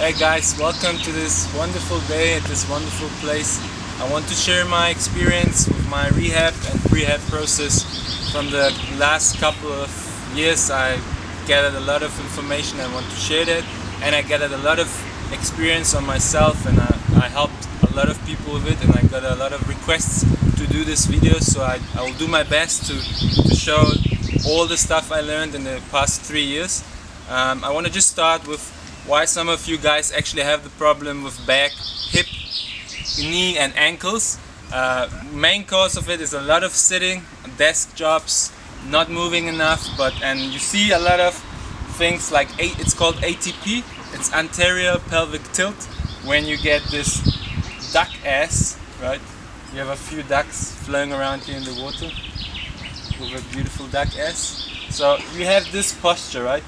Hey guys, welcome to this wonderful day at this wonderful place. I want to share my experience with my rehab and prehab process. From the last couple of years I gathered a lot of information. I want to share that, and I gathered a lot of experience on myself, and I helped a lot of people with it, and I got a lot of requests to do this video, so I will do my best to show all the stuff I learned in the past 3 years. I want to just start with why some of you guys actually have the problem with back, hip, knee and ankles. Main cause of it is a lot of sitting, desk jobs, not moving enough, and you see a lot of things like it's called ATP, it's anterior pelvic tilt, when you get this duck ass, right? You have a few ducks flowing around here in the water with a beautiful duck ass. So you have this posture, right?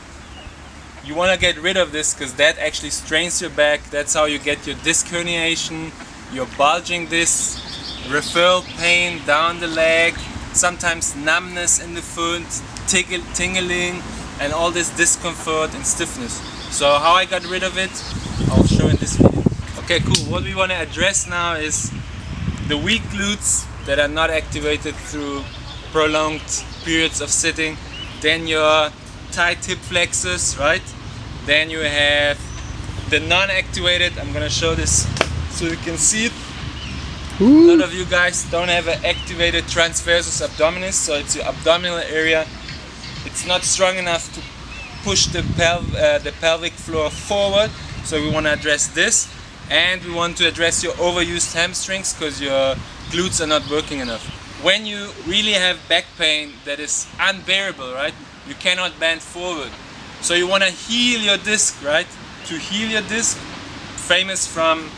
You want to get rid of this because that actually strains your back. That's how you get your disc herniation, your bulging disc, referral pain down the leg, sometimes numbness in the foot, tingling, and all this discomfort and stiffness. So how I got rid of it, I'll show in this video. Okay, cool. What we want to address now is the weak glutes that are not activated through prolonged periods of sitting. Then your tight hip flexors, right? Then you have the non-activated. I'm gonna show this so you can see it. Ooh. A lot of you guys don't have an activated transversus abdominis, so it's your abdominal area. It's not strong enough to push the pelvic floor forward, so we want to address this, and we want to address your overused hamstrings because your glutes are not working enough. When you really have back pain that is unbearable, right? You cannot bend forward. So you want to heal your disc, right? To heal your disc, famous from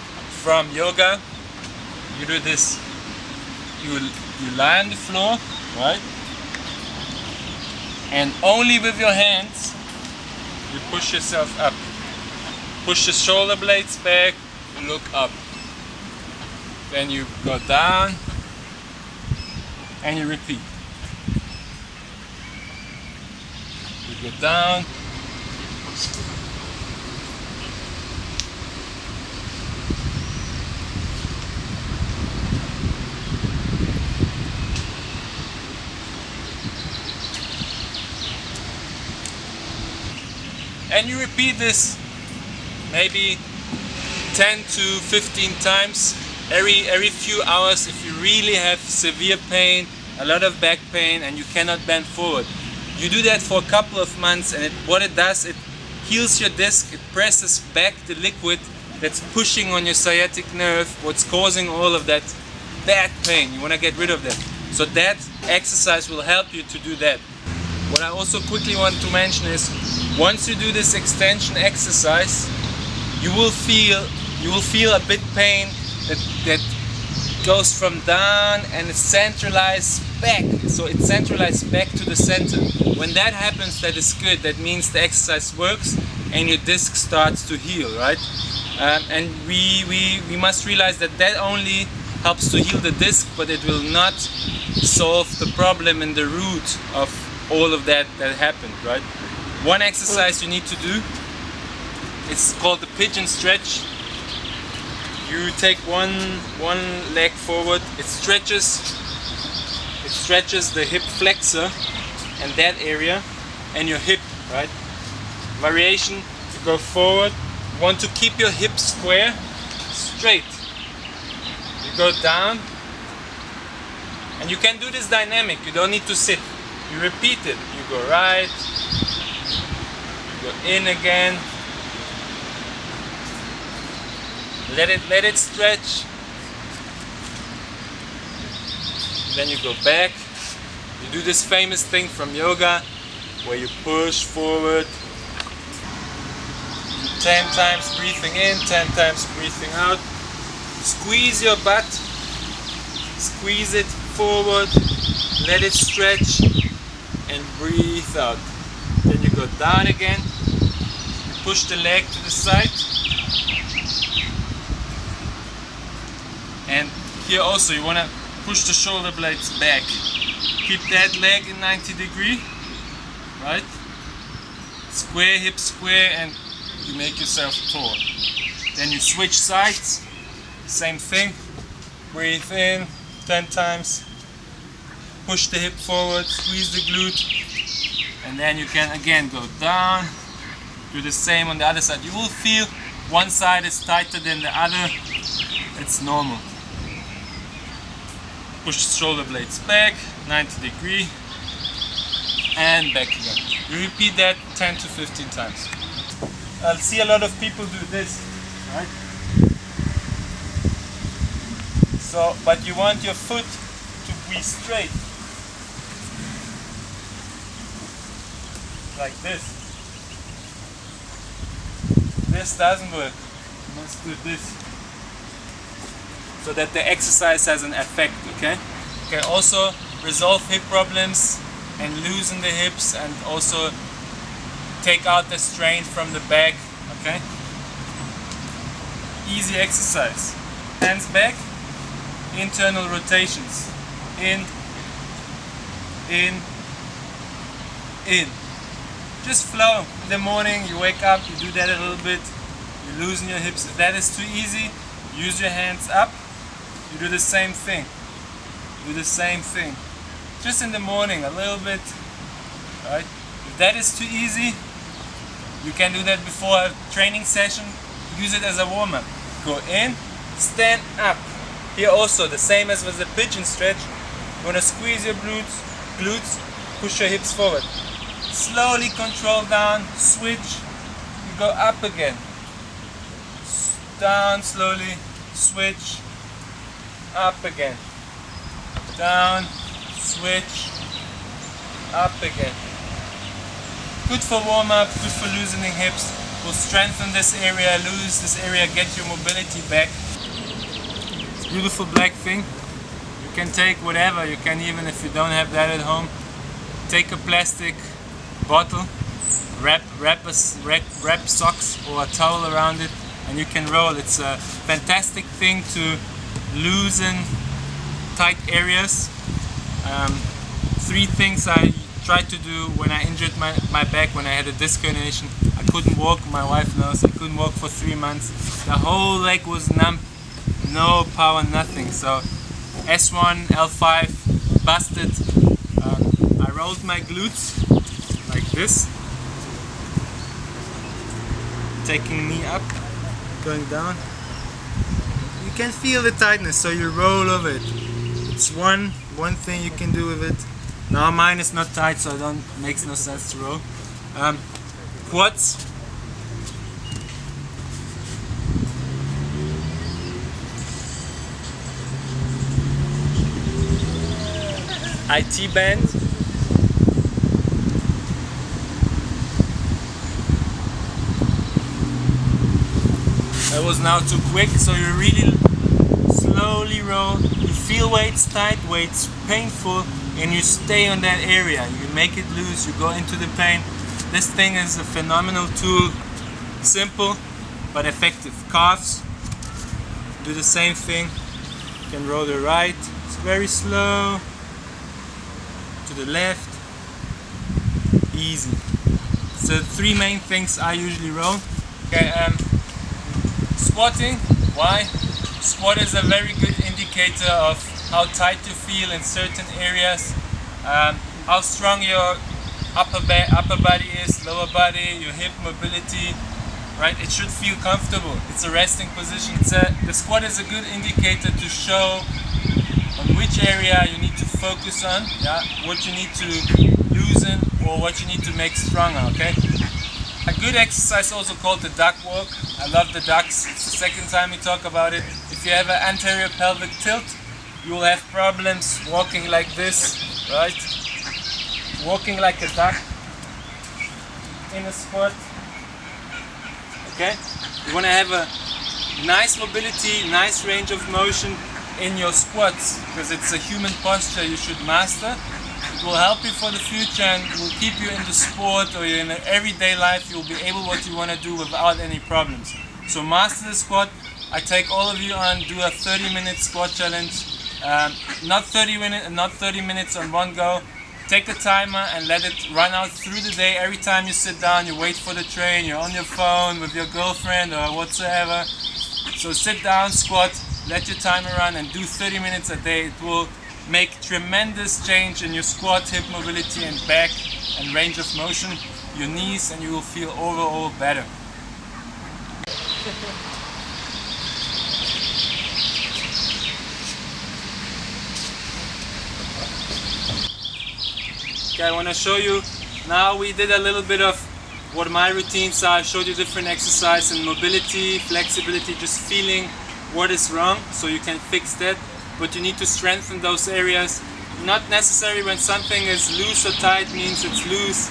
yoga, you do this. You lie on the floor, right? And only with your hands, you push yourself up. Push the shoulder blades back, look up. Then you go down, and you repeat. You go down, and you repeat this maybe 10 to 15 times every few hours if you really have severe pain, a lot of back pain, and you cannot bend forward. You do that for a couple of months, and what it does, it heals your disc, it presses back the liquid that's pushing on your sciatic nerve, what's causing all of that bad pain. You want to get rid of that. So that exercise will help you to do that. What I also quickly want to mention is, once you do this extension exercise, you will feel a bit pain that goes from down and it's centralized back. So it's centralized back to the center. When that happens, that is good. That means the exercise works and your disc starts to heal, right? And we must realize that that only helps to heal the disc, but it will not solve the problem in the root of all of that happened, right? One exercise you need to do, it's called the pigeon stretch. You take one leg forward, it stretches the hip flexor and that area and your hip, right? Variation, you go forward, you want to keep your hip square, straight. You go down, and you can do this dynamic, you don't need to sit. You repeat it, you go right, you go in again, let it stretch, then you go back. You do this famous thing from yoga where you push forward, 10 times breathing in, 10 times breathing out. Squeeze your butt, squeeze it forward, let it stretch, and breathe out. Then you go down again, you push the leg to the side, and here also you want to push the shoulder blades back. Keep that leg in 90 degree, right? Square, hip square, and you make yourself tall. Then you switch sides, same thing. Breathe in 10 times, push the hip forward, squeeze the glute, and then you can again go down, do the same on the other side. You will feel one side is tighter than the other, it's normal. Push the shoulder blades back, 90 degree, and back again. You repeat that 10 to 15 times. I'll see a lot of people do this, right? So, but you want your foot to be straight. Like this. This doesn't work. You must do this. So that the exercise has an effect, okay? Okay, also resolve hip problems and loosen the hips and also take out the strain from the back, okay? Easy exercise. Hands back, internal rotations. In, in, in. Just flow. In the morning, you wake up, you do that a little bit, you loosen your hips. If that is too easy, use your hands up. You do the same thing. Do the same thing. Just in the morning, a little bit. Right? If that is too easy, you can do that before a training session. Use it as a warm-up. Go in, stand up. Here also, the same as with the pigeon stretch. You want to squeeze your glutes, push your hips forward. Slowly control down, switch. You go up again. Down slowly, switch. Up again. Down, switch. Up again. Good for warm-up, good for loosening hips. Will strengthen this area, lose this area, get your mobility back. It's a beautiful black thing. You can take whatever, you can even, if you don't have that at home, take a plastic bottle, wrap socks or a towel around it, and you can roll. It's a fantastic thing to loosen tight areas. 3 things I tried to do when I injured my back, when I had a disc herniation. I couldn't walk, my wife knows, I couldn't walk for 3 months. The whole leg was numb, no power, nothing. So S1, L5, busted. I rolled my glutes like this, taking knee up, going down. You can feel the tightness, so you roll over it. It's one thing you can do with it. Now mine is not tight, so makes no sense to roll. Quads. IT band. That was now too quick, so you really slowly roll. You feel weights tight, weights painful, and you stay on that area. You make it loose, you go into the pain. This thing is a phenomenal tool. Simple but effective. Calves, do the same thing. You can roll the right, it's very slow. To the left, easy. So 3 main things I usually roll. Okay, squatting. Why? Squat is a very good indicator of how tight you feel in certain areas, how strong your upper body is, lower body, your hip mobility, right? It should feel comfortable. It's a resting position. The squat is a good indicator to show on which area you need to focus on, yeah, what you need to loosen or what you need to make stronger, okay? A good exercise also called the duck walk. I love the ducks. It's the second time we talk about it. If you have an anterior pelvic tilt, you will have problems walking like this, right? Walking like a duck in a squat. Okay? You want to have a nice mobility, nice range of motion in your squats, because it's a human posture you should master. It will help you for the future and will keep you in the sport or in the everyday life. You'll be able what you want to do without any problems. So master the squat. I take all of you on, do a 30-minute squat challenge. Not 30 minutes on one go. take the timer and let it run out through the day. Every time you sit down, you wait for the train, you're on your phone with your girlfriend or whatsoever. So sit down, squat, let your timer run and do 30 minutes a day. It will make tremendous change in your squat, hip mobility and back and range of motion, your knees, and you will feel overall better. Okay, I want to show you, now we did a little bit of what my routines are. I showed you different exercises in mobility, flexibility, just feeling what is wrong so you can fix that, but you need to strengthen those areas. Not necessarily when something is loose or tight means it's loose,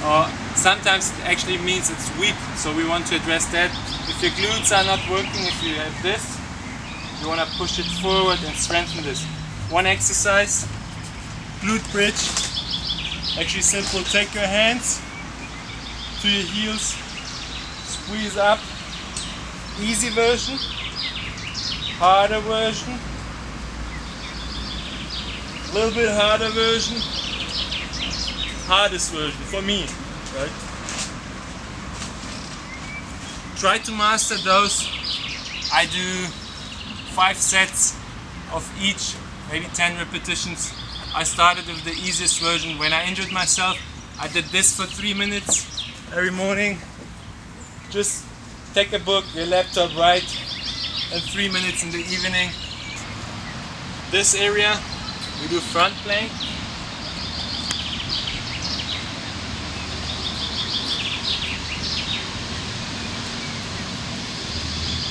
or sometimes it actually means it's weak, so we want to address that. If your glutes are not working, if you have this, you want to push it forward and strengthen this. One exercise, glute bridge. Actually simple, take your hands to your heels, squeeze up, easy version, harder version, a little bit harder version, hardest version for me, right? Try to master those. I do 5 sets of each, maybe 10 repetitions. I started with the easiest version. When I injured myself, I did this for 3 minutes every morning. Just take a book, your laptop, write, and 3 minutes in the evening. This area, we do front plank.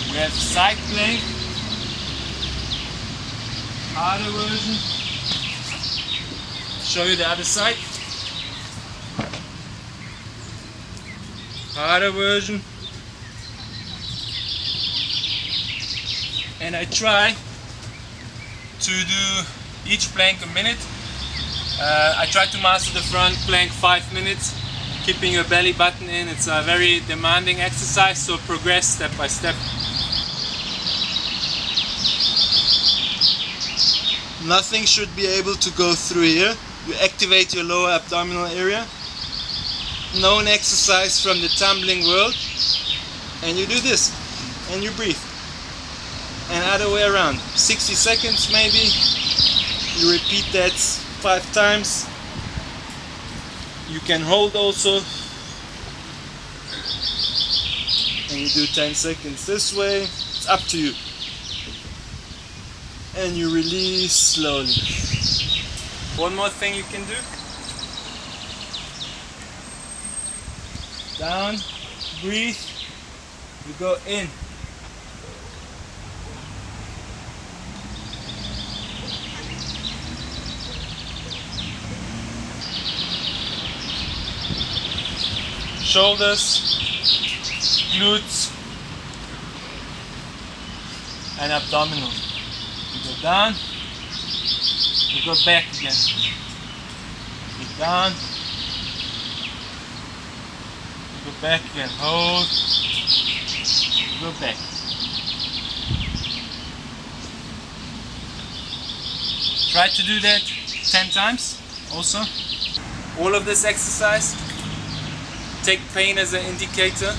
We have side plank, harder version. Show you the other side. Harder version. And I try to do each plank a minute. I try to master the front plank 5 minutes, keeping your belly button in. It's a very demanding exercise, so progress step by step. Nothing should be able to go through here. You activate your lower abdominal area. Known exercise from the tumbling world. And you do this. And you breathe. And other way around. 60 seconds maybe. You repeat that 5 times. You can hold also. And you do 10 seconds this way. It's up to you. And you release slowly. One more thing you can do. Down, breathe, you go in. Shoulders, glutes, and abdominal. You go down, you go back again. You down, you go back again. Hold, you go back. Try to do that 10 times also. All of this exercise, take pain as an indicator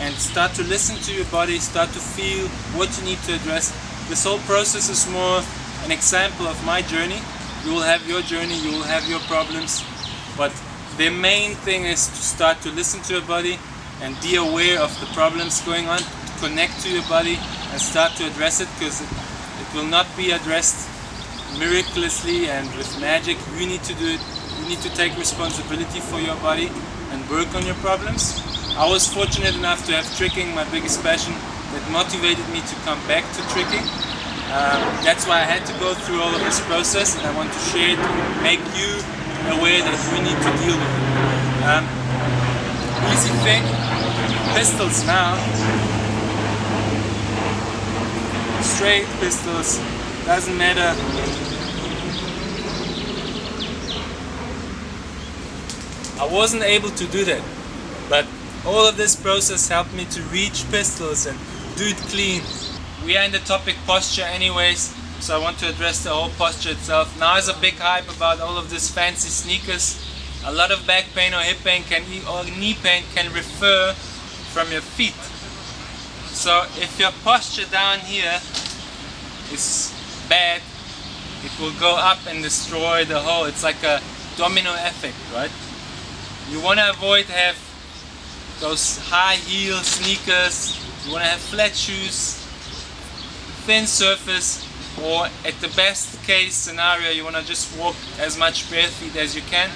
and start to listen to your body, start to feel what you need to address. This whole process is more an example of my journey. You will have your journey, you will have your problems, but the main thing is to start to listen to your body and be aware of the problems going on, connect to your body and start to address it, because it will not be addressed miraculously and with magic. You need to do it. You need to take responsibility for your body and work on your problems. I was fortunate enough to have tricking, my biggest passion, that motivated me to come back to tricking. That's why I had to go through all of this process, and I want to share it to make you aware that you need to deal with it. Easy thing, pistols now. Straight pistols, doesn't matter. I wasn't able to do that, but all of this process helped me to reach pistols and do it clean. We are in the topic posture anyways, so I want to address the whole posture itself. Now there's a big hype about all of these fancy sneakers. A lot of back pain or hip pain or knee pain can refer from your feet. So if your posture down here is bad, it will go up and destroy the whole. It's like a domino effect, right? You want to avoid have those high heel sneakers. You want to have flat shoes, thin surface, or at the best case scenario you want to just walk as much bare feet as you can.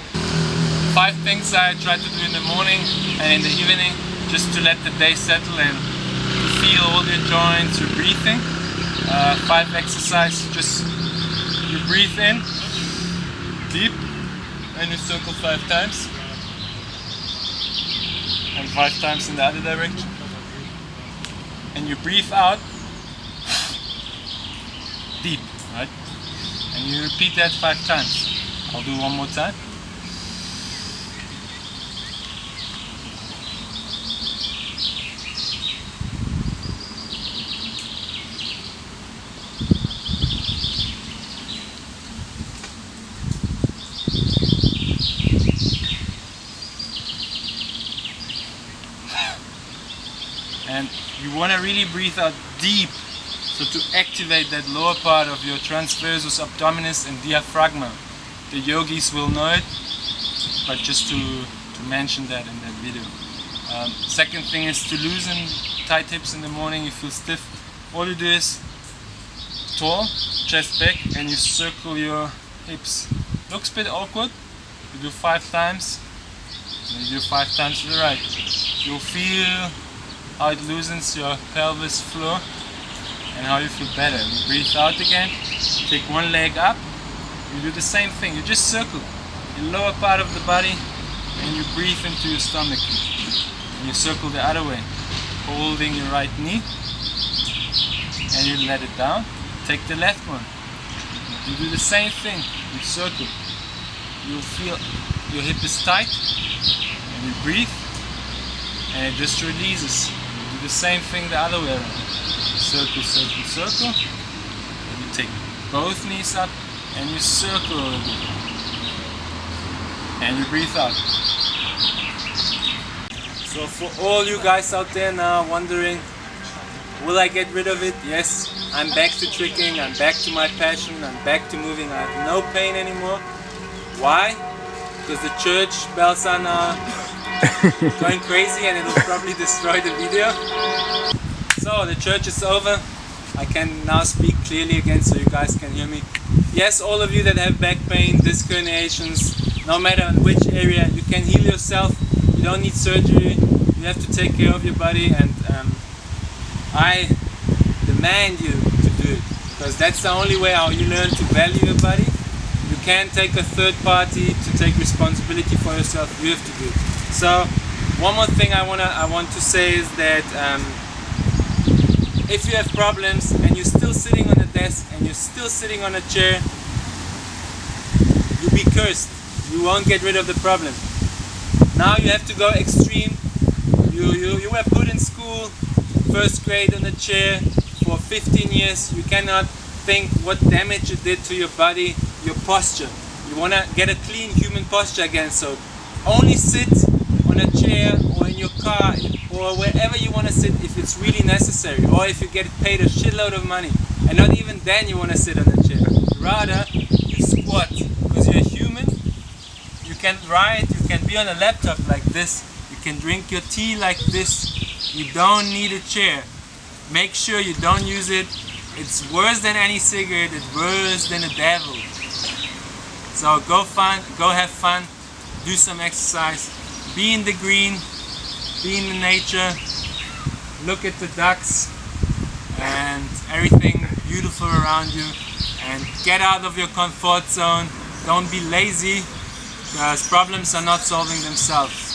5 things I try to do in the morning and in the evening just to let the day settle and feel all your joints, your breathing. 5 exercises, just you breathe in deep and you circle 5 times and 5 times in the other direction, and you breathe out deep, right? And you repeat that 5 times. I'll do one more time. And you want to really breathe out deep, so to activate that lower part of your transversus abdominis and diaphragma. The yogis will know it, but just to mention that in that video. Second thing is to loosen tight hips in the morning. You feel stiff. All you do is tall, chest back, and you circle your hips. Looks a bit awkward. You do 5 times, and you do 5 times to the right. You'll feel how it loosens your pelvis floor and how you feel better. You breathe out again, take one leg up, you do the same thing. You just circle your lower part of the body and you breathe into your stomach. And you circle the other way, holding your right knee, and you let it down. Take the left one. You do the same thing. You circle. You'll feel your hip is tight, and you breathe, and it just releases. You do the same thing the other way around. Circle, circle, circle. And you take both knees up, and you circle a little bit. And you breathe out. So for all you guys out there now wondering, will I get rid of it? Yes, I'm back to tricking, I'm back to my passion, I'm back to moving. I have no pain anymore. Why? Because the church bells are now going crazy and it'll probably destroy the video. So the church is over. I can now speak clearly again so you guys can hear me. Yes, all of you that have back pain, disc herniations, no matter in which area, you can heal yourself. You don't need surgery. You have to take care of your body, and I demand you to do it, because that's the only way how you learn to value your body. You can't take a third party to take responsibility for yourself. You have to do it. So one more thing I want to say is that if you have problems and you're still sitting on a desk and you're still sitting on a chair, you'll be cursed. You won't get rid of the problem. Now you have to go extreme. You were put in school, first grade on a chair for 15 years. You cannot think what damage it did to your body, your posture. You want to get a clean human posture again, so only sit on a chair or in your car or wherever you want to sit if it's really necessary, or if you get paid a shitload of money, and not even then you want to sit on a chair. Rather, you squat, because you're human. You can write, you can be on a laptop like this, you can drink your tea like this. You don't need a chair. Make sure you don't use it. It's worse than any cigarette, it's worse than the devil. So go have fun, do some exercise, be in the green, be in the nature, look at the ducks and everything beautiful around you, and get out of your comfort zone. Don't be lazy, because problems are not solving themselves.